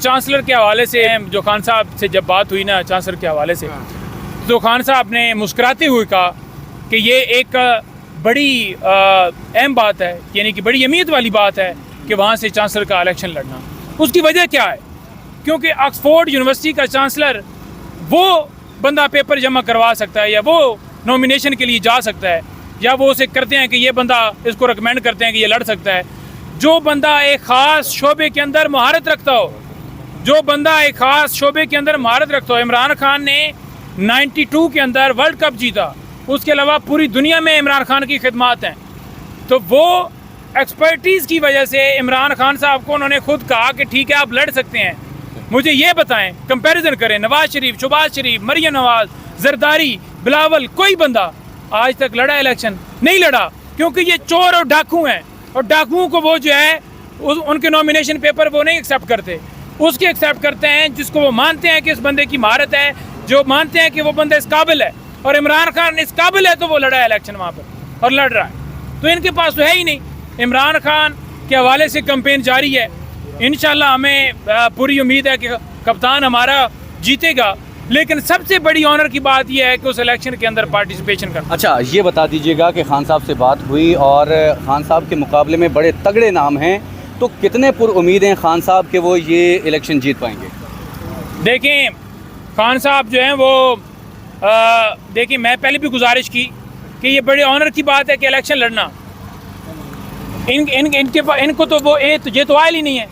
Chancellor के हवाले से जो खान साहब से जब बात हुई ना चांसलर के हवाले से, तो खान साहब ने मुस्कुराते हुए कहा कि ये एक बड़ी अहम बात है, यानी कि बड़ी अहमियत वाली बात है कि वहाँ से चांसलर का इलेक्शन लड़ना। उसकी वजह क्या है? क्योंकि ऑक्सफोर्ड यूनिवर्सिटी का चांसलर वो बंदा पेपर जमा करवा सकता है, या वो नॉमिनेशन के लिए जा सकता है, या वो उसे करते हैं कि ये बंदा, इसको रिकमेंड करते हैं कि ये लड़ सकता है, जो बंदा एक ख़ास शोबे के अंदर महारत रखता हो, जो बंदा एक ख़ास शोबे के अंदर महारत रखता हो। इमरान खान ने 92 के अंदर वर्ल्ड कप जीता, उसके अलावा पूरी दुनिया में इमरान खान की खिदमात हैं। तो वो एक्सपर्टीज़ की वजह से इमरान खान साहब को उन्होंने खुद कहा कि ठीक है आप लड़ सकते हैं। मुझे ये बताएं, कंपैरिजन करें, नवाज शरीफ, शहबाज शरीफ, मरियम नवाज, जरदारी, बिलावल, कोई बंदा आज तक लड़ा इलेक्शन? नहीं लड़ा, क्योंकि ये चोर और डाकू हैं, और डाकुओं को वो जो है उनके नॉमिनेशन पेपर वो नहीं एक्सेप्ट करते, उसके एक्सेप्ट करते हैं जिसको वो मानते हैं कि इस बंदे की महारत है, जो मानते हैं कि वो बंदा इस काबिल है। और इमरान खान इस काबिल है तो वो लड़ा है इलेक्शन वहाँ पर और लड़ रहा है। तो इनके पास तो है ही नहीं। इमरान खान के हवाले से कैंपेन जारी है। इंशाल्लाह हमें पूरी उम्मीद है कि कप्तान हमारा जीतेगा, लेकिन सबसे बड़ी ऑनर की बात यह है कि उस इलेक्शन के अंदर पार्टिसिपेशन करना। अच्छा, ये बता दीजिएगा कि खान साहब से बात हुई और खान साहब के मुकाबले में बड़े तगड़े नाम हैं, तो कितने पुरुमीद हैं खान साहब के वो ये इलेक्शन जीत पाएंगे? देखें, खान साहब जो हैं वो देखिए, मैं पहले भी गुजारिश की कि ये बड़े ऑनर की बात है कि इलेक्शन लड़ना। इनको तो वो ये तो आयल ही नहीं है,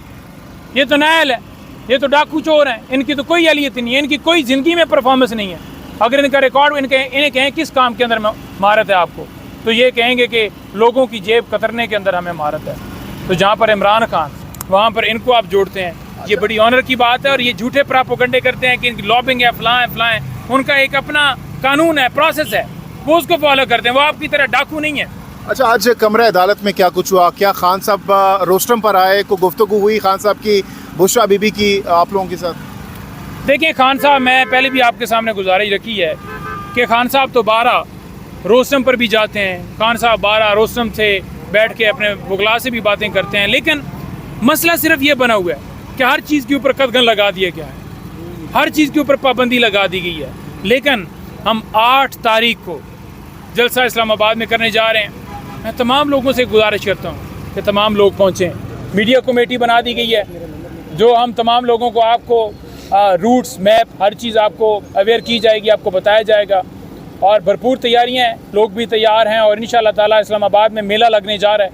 ये तो नायल है, ये तो डाकू चोर हैं, इनकी तो कोई अहलियत नहीं है, इनकी कोई ज़िंदगी में परफॉर्मेंस नहीं है। अगर इनका रिकॉर्ड इन्हें कहें किस काम के अंदर महारत है आपको, तो ये कहेंगे कि लोगों की जेब कतरने के अंदर हमें महारत है। तो जहाँ पर इमरान खान, वहाँ पर इनको आप जोड़ते हैं, ये बड़ी ऑनर की बात है। और ये झूठे प्रोपेगेंडे करते हैं कि इनकी लॉबिंग है, फलां है, उनका एक अपना कानून है, प्रोसेस है, वो उसको फॉलो करते हैं, वो आपकी तरह डाकू नहीं है। अच्छा, आज कमरा अदालत में क्या कुछ हुआ? क्या खान साहब रोस्टम पर आए, को गुफ्तगू हुई खान साहब की, बुशरा बीबी की आप लोगों के साथ? देखिए, खान साहब, मैं पहले भी आपके सामने गुजारिश रखी है कि खान साहब तो 12 रोस्टम पर भी जाते हैं, खान साहब 12 रोस्टम से बैठ के अपने वकला से भी बातें करते हैं। लेकिन मसला सिर्फ ये बना हुआ है कि हर चीज़ के ऊपर कदगन लगा दिया गया है, हर चीज़ के ऊपर पाबंदी लगा दी गई है। लेकिन हम 8 तारीख को जलसा इस्लामाबाद में करने जा रहे हैं। मैं तमाम लोगों से गुजारिश करता हूँ कि तमाम लोग पहुँचें। मीडिया कमेटी बना दी गई है, जो हम तमाम लोगों को, आपको रूट्स, मैप, हर चीज़ आपको अवेयर की जाएगी, आपको बताया जाएगा। और भरपूर तैयारियां हैं, लोग भी तैयार हैं। और इंशाअल्लाह ताला इस्लामाबाद में मेला लगने जा रहा है,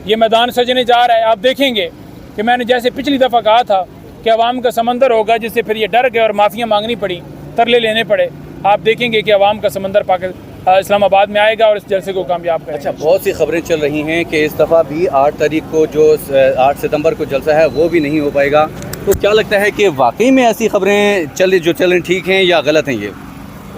ये मैदान सजने जा रहा है। आप देखेंगे कि मैंने जैसे पिछली दफ़ा कहा था कि अवाम का समंदर होगा, जिससे फिर ये डर गए और माफ़ियाँ मांगनी पड़ी, तरले लेने पड़े। आप देखेंगे कि अवाम का समंदर इस्लामाबाद में आएगा और इस जलसे को कामयाब करेगा। अच्छा, बहुत सी खबरें चल रही हैं कि इस दफ़ा भी 8 तारीख को, जो 8 सितंबर को जलसा है, वो भी नहीं हो पाएगा। तो क्या लगता है कि वाकई में ऐसी खबरें जो चल रही ठीक हैं या गलत हैं? ये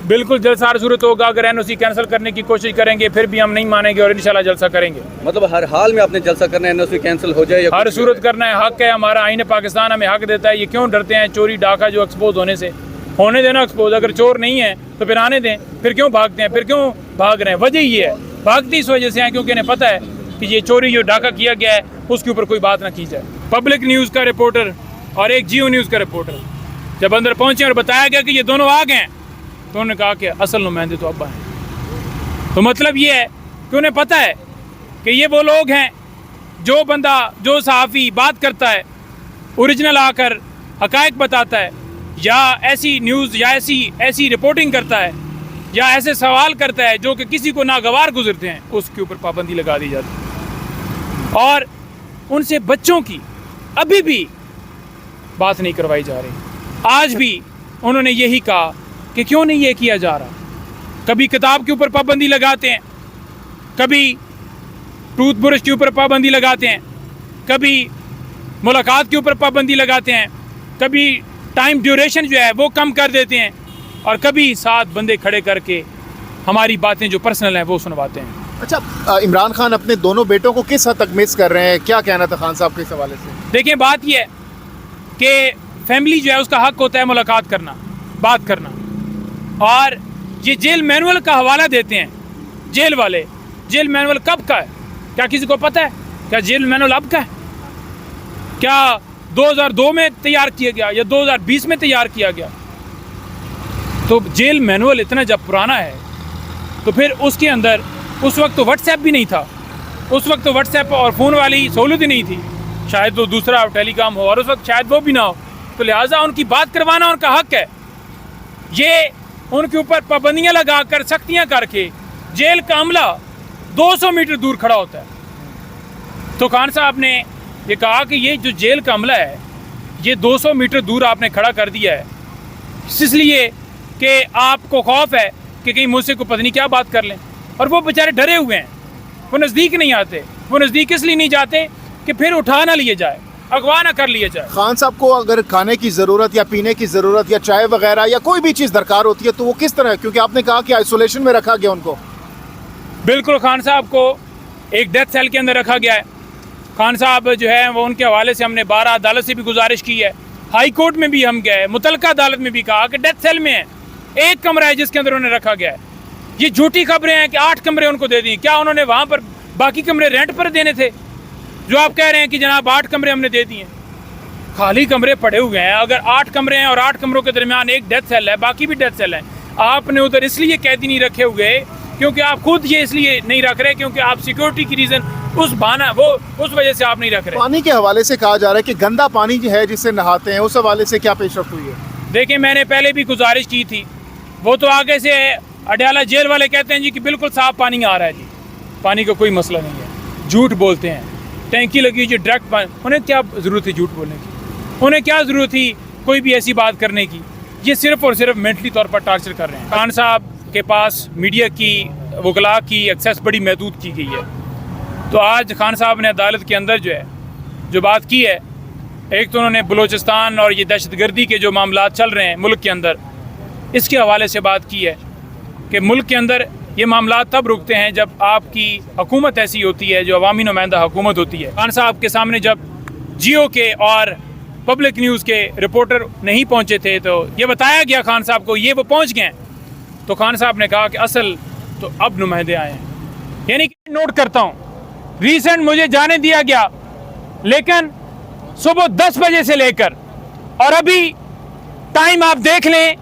बिल्कुल जलसा हर सूरत होगा। अगर NOC कैंसिल करने की कोशिश करेंगे फिर भी हम नहीं मानेंगे और इंशाल्लाह जलसा करेंगे। मतलब हर हाल में आपने जलसा करना है, NOC कैंसिल हो जाए या हर सूरत करना है, हक है हमारा। आईन पाकिस्तान हमें हक देता है। ये क्यों डरते हैं चोरी डाका जो एक्सपोज होने से? होने देना एक्सपोज। अगर चोर नहीं है तो फिर आने दें। फिर क्यों भागते हैं? फिर क्यों भाग रहे हैं? वजह ये है, भागती इस वजह से हैं क्योंकि इन्हें पता है कि ये चोरी जो डाका किया गया है उसके ऊपर कोई बात ना की जाए। पब्लिक न्यूज़ का रिपोर्टर और एक जियो न्यूज़ का रिपोर्टर जब अंदर पहुंचे और बताया गया कि ये दोनों आ गए हैं, तो उन्होंने कहा कि असल नुमाइंदे तो अब्बा हैं। तो मतलब ये है कि उन्हें पता है कि ये वो लोग हैं, जो बंदा, जो सहाफ़ी बात करता है, ओरिजिनल आकर हकायक बताता है, या ऐसी न्यूज़ या ऐसी रिपोर्टिंग करता है, या ऐसे सवाल करता है जो कि किसी को नागवार गुजरते हैं, उसके ऊपर पाबंदी लगा दी जाती है। और उनसे बच्चों की अभी भी बात नहीं करवाई जा रही। आज भी उन्होंने यही कहा कि क्यों नहीं ये किया जा रहा। कभी किताब के ऊपर पाबंदी लगाते हैं, कभी टूथब्रश के ऊपर पाबंदी लगाते हैं, कभी मुलाकात के ऊपर पाबंदी लगाते हैं, कभी टाइम ड्यूरेशन जो है वो कम कर देते हैं, और कभी 7 बंदे खड़े करके हमारी बातें जो पर्सनल हैं वो सुनवाते हैं। अच्छा, इमरान खान अपने दोनों बेटों को किस हद तक मिस कर रहे हैं? क्या कहना था खान साहब के इस हवाले से? देखिए, बात यह है कि फैमिली जो है उसका हक होता है मुलाकात करना, बात करना। और ये जेल मैनुअल का हवाला देते हैं जेल वाले। जेल मैनुअल कब का है? क्या किसी को पता है? क्या जेल मैनुअल अब का है? क्या 2002 में तैयार किया गया या 2020 में तैयार किया गया। तो जेल मैनुअल इतना जब पुराना है तो फिर उसके अंदर उस वक्त तो व्हाट्सएप भी नहीं था, उस वक्त तो व्हाट्सएप और फ़ोन वाली सहूलत ही नहीं थी, शायद तो दूसरा टेलीकॉम हो और उस वक्त शायद वो भी ना हो। तो लिहाजा उनकी बात करवाना उनका हक है। ये उनके ऊपर पाबंदियाँ लगा कर सख्तियाँ करके जेल का अमला 200 मीटर दूर खड़ा होता है। तो खान साहब ने ये कहा कि ये जो जेल का अमला है ये 200 मीटर दूर आपने खड़ा कर दिया है इसलिए कि आपको खौफ है कि कहीं मुझसे को पता नहीं क्या बात कर लें। और वो बेचारे डरे हुए हैं, वो नज़दीक नहीं आते। वो नज़दीक इसलिए नहीं जाते कि फिर उठा ना लिए जाए, अगवा ना कर लिया जाए। खान साहब को अगर खाने की ज़रूरत या पीने की ज़रूरत या चाय वगैरह या कोई भी चीज़ दरकार होती है तो वो किस तरह, क्योंकि आपने कहा कि आइसोलेशन में रखा गया उनको? बिल्कुल, खान साहब को एक डेथ सेल के अंदर रखा गया है। खान साहब जो है वो उनके हवाले से हमने 12 अदालत से भी गुजारिश की है, हाई कोर्ट में भी हम गए, मुतलका अदालत में भी कहा कि डेथ सेल में है, एक कमरा है जिसके अंदर उन्हें रखा गया है। ये झूठी खबरें हैं कि 8 कमरे उनको दे दी। क्या उन्होंने वहाँ पर बाकी कमरे रेंट पर देने थे? जो आप कह रहे हैं कि जनाब 8 कमरे हमने दे दिए, खाली कमरे पड़े हुए हैं। अगर 8 कमरे हैं और 8 कमरों के दरमियान एक डेथ सेल है, बाकी भी डेथ सेल है, आपने उधर इसलिए कैदी नहीं रखे हुए क्योंकि आप खुद ये इसलिए नहीं रख रहे क्योंकि आप सिक्योरिटी की रीज़न उस वजह से आप नहीं रख रहे। पानी के हवाले से कहा जा रहा है कि गंदा पानी जो है जिससे नहाते हैं, उस हवाले से क्या पेशरफ्त हुई है? देखिए, मैंने पहले भी गुजारिश की थी, वो तो आगे से अडयाला जेल वाले कहते हैं जी कि बिल्कुल साफ पानी आ रहा है जी, पानी का कोई मसला नहीं है, झूठ बोलते हैं। टैंकी लगी जी डायरेक्ट पानी, उन्हें क्या ज़रूरत थी झूठ बोलने की? उन्हें क्या ज़रूरत थी कोई भी ऐसी बात करने की? ये सिर्फ और सिर्फ मेंटली तौर पर टार्चर कर रहे हैं। खान साहब के पास मीडिया की, वकला की एक्सेस बड़ी महदूद की गई है। तो आज खान साहब ने अदालत के अंदर जो बात की है, एक तो उन्होंने बलूचिस्तान और ये दहशतगर्दी के जो मामला चल रहे हैं मुल्क के अंदर, इसके हवाले से बात की है कि मुल्क के अंदर ये मामला तब रुकते हैं जब आपकी हुकूमत ऐसी होती है जो अवामी नुमाइंदा हुकूमत होती है। खान साहब के सामने जब जियो के और पब्लिक न्यूज़ के रिपोर्टर नहीं पहुंचे थे तो ये बताया गया खान साहब को, ये वो पहुंच गए। तो खान साहब ने कहा कि असल तो अब नुमाइंदे आए हैं। यानी कि नोट करता हूँ, रिसेंट मुझे जाने दिया गया, लेकिन सुबह 10 बजे से लेकर और अभी टाइम आप देख लें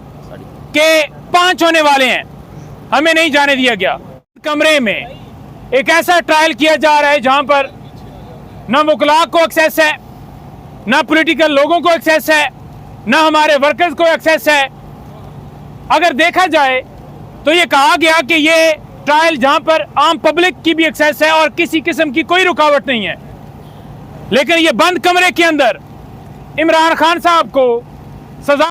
कि 5 होने वाले हैं, हमें नहीं जाने दिया गया। कमरे में एक ऐसा ट्रायल किया जा रहा है जहां पर ना वकला को एक्सेस है, ना पॉलिटिकल लोगों को एक्सेस है, ना हमारे वर्कर्स को एक्सेस है। अगर देखा जाए तो ये कहा गया कि ये ट्रायल जहां पर आम पब्लिक की भी एक्सेस है और किसी किस्म की कोई रुकावट नहीं है, लेकिन ये बंद कमरे के अंदर इमरान खान साहब को सजा